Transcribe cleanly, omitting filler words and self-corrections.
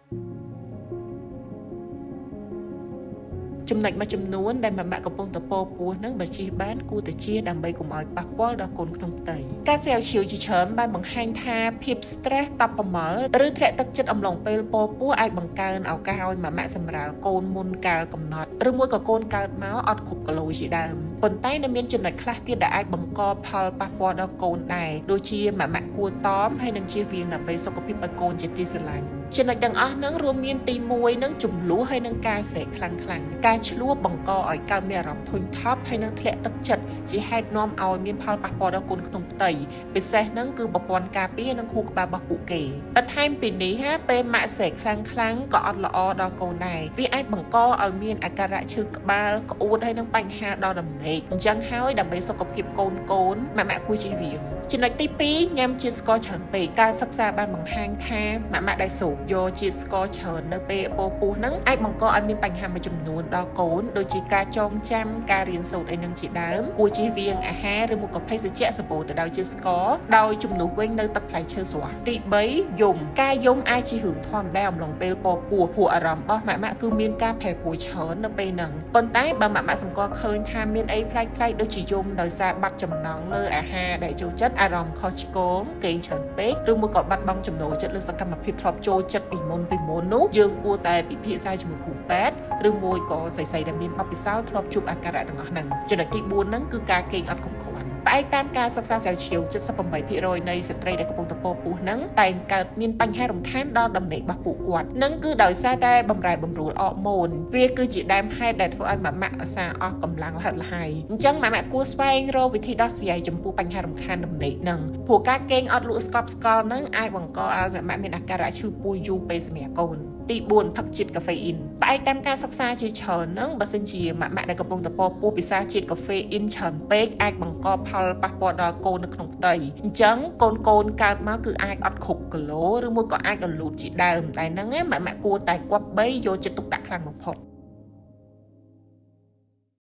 ចំណុចមួយចំនួនដែលម៉ាក់កំពុងតពោពោះនឹងបើជិះបានគួរតែជិះដើម្បីកុំឲ្យប៉ះពាល់ដល់កូនក្នុងផ្ទៃការស្រាវជ្រាវជាច្រើនបានបង្ហាញថាភាព stress តបប្រមល់ឬធ្លាក់ទឹកចិត្តអំឡុងពេលពោពោះអាចបង្កើនឱកាសឲ្យម៉ាក់សម្រាលកូនមុនកាលកំណត់ឬមួយក៏កូនកើតមកអត់គ្រប់គីឡូជាដើមប៉ុន្តែនៅមានចំណុចខ្លះទៀតដែលអាចបង្កផលប៉ះពាល់ដល់កូនដែរដូចជាម៉ាក់គួរតមហើយនឹងជៀសវាងដើម្បីសុខភាពឲ្យកូនជាទីស្រឡាញ់ចំណុចទាំងអស់ហ្នឹងរួមមានទី1នឹងចំនួនហើយនឹងការស្រែកខ្លាំងការឆ្លោះបង្កឲ្យកើតមានអារម្មណ៍ធុញថប់ហើយនឹងធ្លាក់ទឹកចិត្តជាហេតុនាំឲ្យមានផលប៉ះពាល់ដល់កូនក្នុងផ្ទៃពិសេសហ្នឹងគឺប្រព័ន្ធការពារនិងខួរក្បាលរបស់ពួកគេបន្ថែមពីនេះពេលម៉ាក់ស្រែកខ្លាំងក៏អត់ល្អដល់កូនដែរវាអាចបង្កឲ្យមានអាការៈឈឺក្បាលក្អួតហើយនឹងបញ្ហាដល់ដំណេកអញ្ចឹងហើយដើម្បីសុខភាពកូនម៉ាក់គួរជៀសវាងចំណុចទី2ញ៉ាំជាតិស្ករច្រើនពេកការសិក្សាបានបង្ហាញថាម៉ាក់ដែលសូបយកជាតិស្ករច្រើននៅពេលពោពោះហ្នឹងអាចបង្កឲ្យមានបញ្ហាមួយចំនួនដល់កូនដូចជាការចងចាំការរៀនសូត្រអីនឹងជាដើមគួរជៀសវាងអាហារឬមុខភេសជ្ជៈសម្បូរទៅដោយជាតិស្ករដោយជំនួសវិញនៅទឹកផ្លែឈើស្រស់ទី3យំការយំអាចជារឿងធម្មតាអំឡុងពេលពោពោះពួកអារម្មណ៍របស់ម៉ាក់គឺមានការប្រែប្រួលច្រើននៅពេលហ្នឹងប៉ុន្តែបើម៉ាក់សម្គាល់ឃើញថាមានអីប្លែកដូចជាយំដោយសារបាត់ចំណង់លើអាហារដែលចូលចិត្តអារម្មណ៍ខុសឆ្គងគេងច្រើនពេកឬមួយក៏បាត់បង់ចំណូលចិត្តលើសកម្មភាពធ្លាប់ចូលចិត្តពីមុននោះយើងគួរតែពិភាក្សាជាមួយគ្រូពេទ្យឬមួយក៏ស្រីៗដែលមានបទពិសោធន៍ធ្លាប់ជួបអាការៈទាំងអស់ហ្នឹងចំណុចទី4ហ្នឹងគឺការគេងអត់គ្រប់គ្រាន់ផ្អែកតាមការសិក្សាស្រាវជ្រាវ 78% នៃស្ត្រីដែលកំពុងតពោពោះហ្នឹងតែងកើតមានបញ្ហារំខានដល់ដំណេករបស់ពួកគាត់ហ្នឹងគឺដោយសារតែបំរែបំរួលអរម៉ូនវាគឺជាដើមហេតុដែលធ្វើឲ្យម៉ាក់អាសាអស់កម្លាំងលហិតលហើយអញ្ចឹងម៉ាក់គួរស្វែងរកវិធីដោះស្រាយចំពោះបញ្ហារំខានដំណេកហ្នឹងព្រោះការគេងអត់លក់ស្កប់ស្កល់ហ្នឹងអាចបង្កឲ្យម៉ាក់មានអាការៈឈឺពោះយូរពេលសម្រាប់កូនទី4ផឹកជាតិកាហ្វេអ៊ីនផ្អែកតាមការសិក្សាជាច្រើនហ្នឹងបើសិនជាម៉ាក់ដែលកំពុងតពោពោះពិសាជាតិកាហ្វេអ៊ីនច្រើនពេកអាចបង្កផលប៉ះពាល់ដល់កូននៅក្នុងផ្ទៃអញ្ចឹងកូនកើតមកគឺអាចអត់គ្រប់គីឡូឬមួយក៏អាចរលូតជាដើមតែហ្នឹងម៉ាក់គួរតែគប្បីយកចិត្តទុកដាក់ខ្លាំងបំផុត